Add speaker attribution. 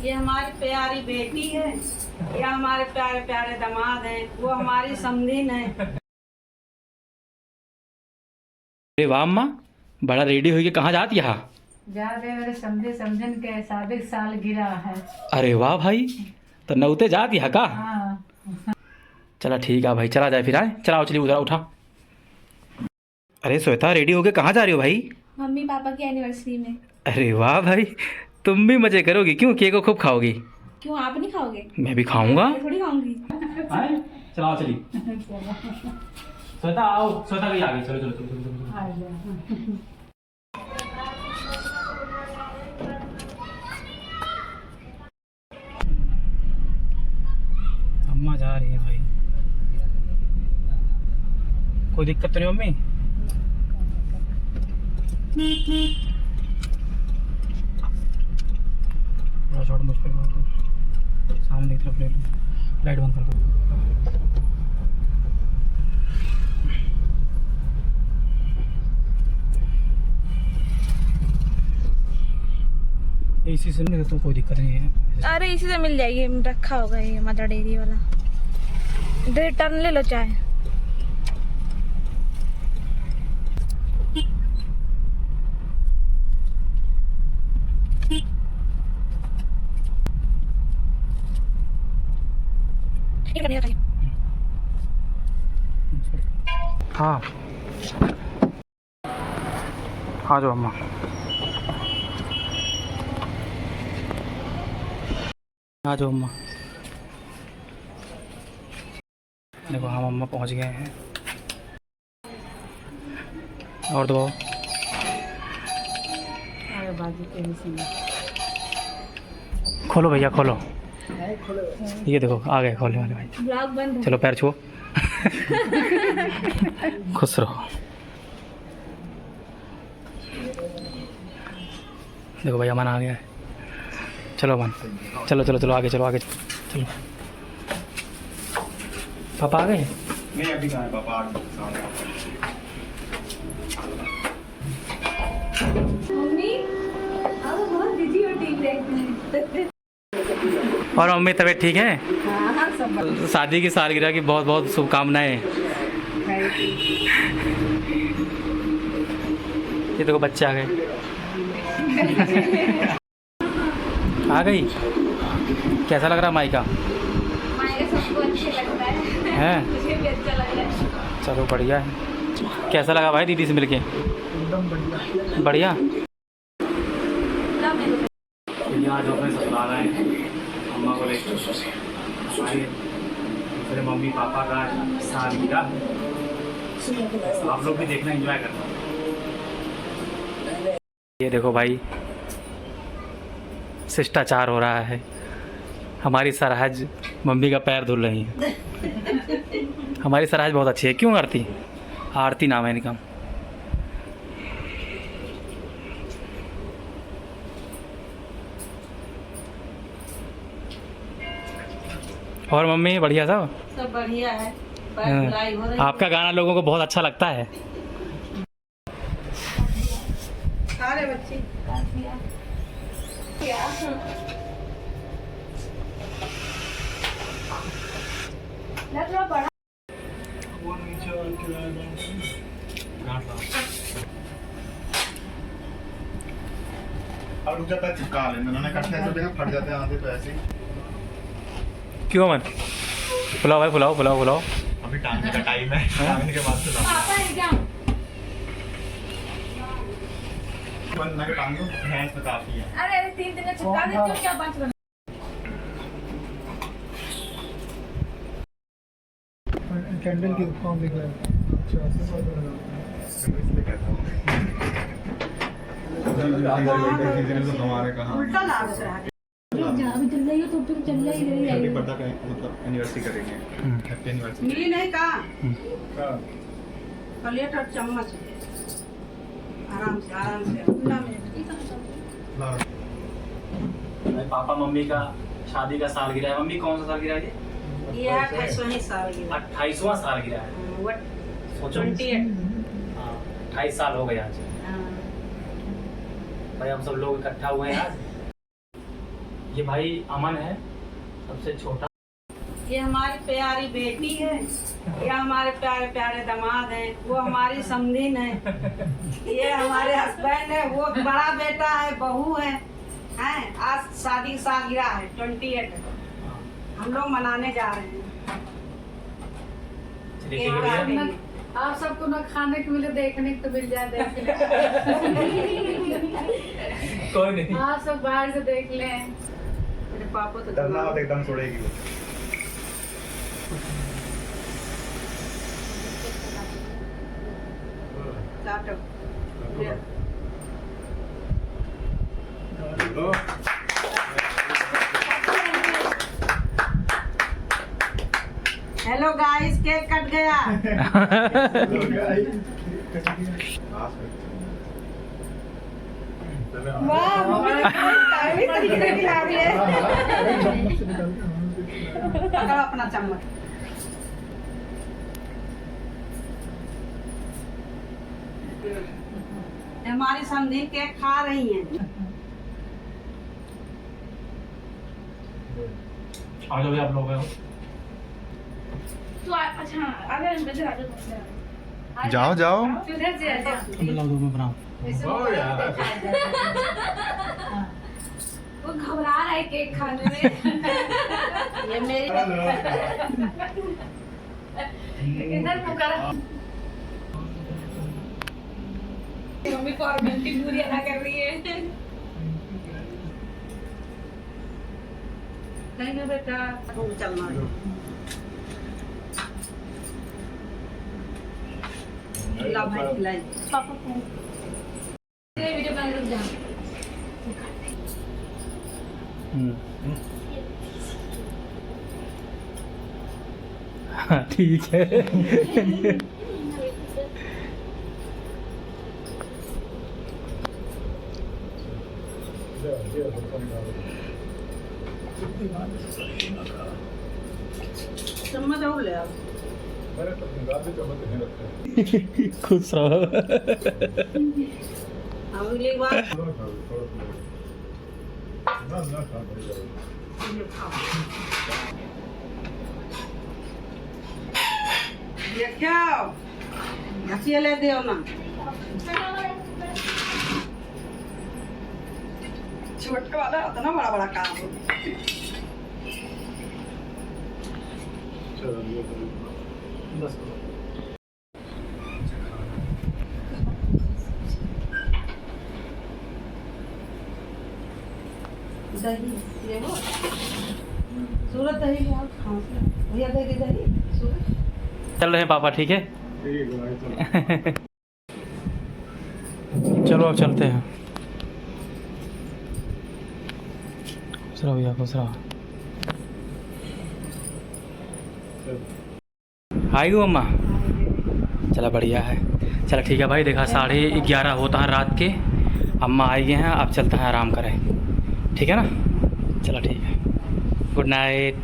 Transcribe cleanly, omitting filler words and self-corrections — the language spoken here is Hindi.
Speaker 1: ये हमारी प्यारी बेटी है, ये हमारे प्यारे प्यारे दामाद हैं, वो हमारी समधीन है।
Speaker 2: अरे वाह अम्मा, बड़ा रेडी हुई के कहाँ जाती यहाँ?
Speaker 3: जा रहे मेरे समझे समझन के शादी साल गिरा है।
Speaker 2: अरे वाह भाई, तो नौते जाती है का?
Speaker 3: हाँ।
Speaker 2: चला ठीक है भाई, चला जाए फिर। आए चलाओ, चलिए उधर उठा। अरे श्वेता, रेडी होके कहाँ जा रही हो भाई?
Speaker 4: मम्मी पापा की एनिवर्सरी में।
Speaker 2: अरे वाह भाई, तुम भी मजे करोगी? क्यों, केक को खूब खाओगी?
Speaker 4: क्यों, आप नहीं खाओगे?
Speaker 2: मैं भी खाऊंगा।
Speaker 4: मैं थोड़ी खाऊंगी।
Speaker 2: चलाओ चलिए। श्वेता आओ, श्वेता भी आ गई। चलो चलो चलो चलो चलो। अम्मा जा रही है भाई। कोई दिक्कत तो नहीं मम्मी? थोड़ा शॉट मुझ पर सामने की तरफ ले लो, लाइट बंद कर दो। इसी से नहीं तो कोई दिक्कत नहीं है।
Speaker 4: अरे इसी से मिल जाएगी, रखा होगा ये मदर डेयरी वाला। इधर टर्न ले लो चाहे।
Speaker 2: हाँ आ जाओ अम्मा। आ जाओ अम्मा। देखो हम अम्मा पहुंच गए हैं। और दबाओ।
Speaker 3: अरे बाजू के
Speaker 2: खोलो भैया, खोलो। ये देखो आ गए खोलने वाले भाई।
Speaker 4: ब्लॉग बंद है।
Speaker 2: चलो पैर छुओ। खुश रहो। देखो भैया मन आ गया है। चलो मन, चलो चलो चलो आगे, चलो आगे चलो। पापा आ गए?
Speaker 5: नहीं अभी कहाँ है पापा?
Speaker 4: मम्मी आप बहुत बिजी हो टीवी देखने।
Speaker 2: और मम्मी तबीयत ठीक है?
Speaker 3: हाँ सब
Speaker 2: शादी की सालगिरह की बहुत बहुत शुभकामनाएं। ये देखो बच्चे आ गए। आ गई? कैसा लग रहा माई का?
Speaker 4: मायके सबको अच्छे लगता है। मुझे भी अच्छा लग रहा है।
Speaker 2: चलो बढ़िया है। कैसा लगा भाई दीदी से मिलके?
Speaker 5: एकदम बढ़िया।
Speaker 2: बढ़िया।
Speaker 4: तब मेरे
Speaker 2: आज अपने ससुराल आए अम्मा को लेकर। हमारे दूसरे मम्मी पापा का सालगिरह, आप लोग भी देखना, एंजॉय करना। ये देखो भाई, शिष्टाचार हो रहा है। हमारी सरहज मम्मी का पैर धुल रही है। हमारी सरहज बहुत अच्छी है। क्यों आरती? आरती नाम है इनका। और मम्मी बढ़िया सब?
Speaker 1: सब बढ़िया है। धुलाई हो रही
Speaker 2: आपका गाना लोगों को बहुत अच्छा लगता है।
Speaker 1: सारे बच्चे
Speaker 4: थोड़ा बड़ा।
Speaker 5: अब रुक जाता है, चिपका लेना। उन्होंने इकट्ठे ऐसे देखा फट जाते हैं आधे तो ऐसे ही।
Speaker 2: क्यों मन? फुलाओ भाई, फुलाओ फुलाओ फुलाओ।
Speaker 5: अभी टांगने का टाइम है, टांगने के बाद से
Speaker 4: पापा है क्या?
Speaker 5: बंद ना टांगो, भैंस में काफी है।
Speaker 4: अरे 3 दिन में चिपका देती हूँ क्या 5 बना।
Speaker 6: कैंडल की दुकान दिख रहा है।
Speaker 5: इसलिए कहता हूँ हमारे कहाँ
Speaker 1: उल्टा लाग रहा है।
Speaker 4: अभी चल रही हो तो फिर चल रही
Speaker 5: हैप्पी बर्थडे का मतलब एनिवर्सरी करेंगे। Happy anniversary.
Speaker 1: मिली नहीं कहा प्लेट और चम्मच है। आराम से उल्टा में।
Speaker 2: पापा मम्मी का शादी का सालगिरह है। मम्मी कौन सा सालगिरह है?
Speaker 1: ये 28वां साल की
Speaker 2: 28वां सालगिरह है। सोचो
Speaker 1: 28।
Speaker 2: 28 साल हो गए आज। भाई हम सब लोग इकट्ठा हुए हैं आज। ये भाई अमन है, सबसे छोटा।
Speaker 1: ये हमारी प्यारी बेटी है, ये हमारे प्यारे प्यारे दामाद हैं, वो हमारी समधीन है, ये हमारे हस्बैंड है, वो बड़ा बेटा है, बहू है, हैं आज शादी की सालगिरह है 28 हम लोग मनाने जा रहे हैं।
Speaker 2: चलिए,
Speaker 1: केक
Speaker 2: ठीक है भैया।
Speaker 1: काटेंगे।
Speaker 3: आप सबको ना खाने को मिले, देखने को मिल जाए, देख लें।
Speaker 2: कोई नहीं।
Speaker 3: आप सब बाहर से देख लें।
Speaker 1: मेरे पापा तो
Speaker 5: डरना मत, एकदम छोड़ेगी वो।
Speaker 1: काटो। हेलो गाइस, केक कट गया। वाह, मम्मी ने तरीके से खिला रही है। पकड़ो अपना चम्मच। हमारी समधी केक खा रही हैं।
Speaker 2: आ जाओ आप लोग।
Speaker 4: तो अच्छा आगे अंदर आ जाओ।
Speaker 5: जाओ जाओ।
Speaker 3: उधर से आ जाओ।
Speaker 2: बनाओ, दो मैं बनाऊं।
Speaker 4: वो घबरा रहा है केक खाने में।
Speaker 1: ये मेरी
Speaker 3: इधर पुकारा।
Speaker 4: मम्मी फॉर्मेलिटी पूरी अदा कर रही है।
Speaker 1: नहीं ना बेटा, तुम चलना। ला भाई खिलाई।
Speaker 4: पापा को ये वीडियो बना रुक जा।
Speaker 2: हाँ, ठीक है।
Speaker 1: चम्मच और ले आओ।
Speaker 2: खुश रहो।
Speaker 1: अगली बार देखो, हंसी ले दियो ना। छोटा वाला इतना बड़ा बड़ा काम हो।
Speaker 2: बस
Speaker 1: दही ये हो सूरत दही ले आओ। हाँ भैया दही दही सूरत।
Speaker 2: चल रहे हैं पापा, ठीक है। चलो अब चलते हैं। खुश रहो भैया, खुश रहो। आई गो अम्मा, चला बढ़िया है। चलो ठीक है भाई, देखा 11:30 होता है रात के। अम्मा आई गए हैं, अब चलते हैं आराम करें, ठीक है ना। चलो ठीक है, गुड नाइट।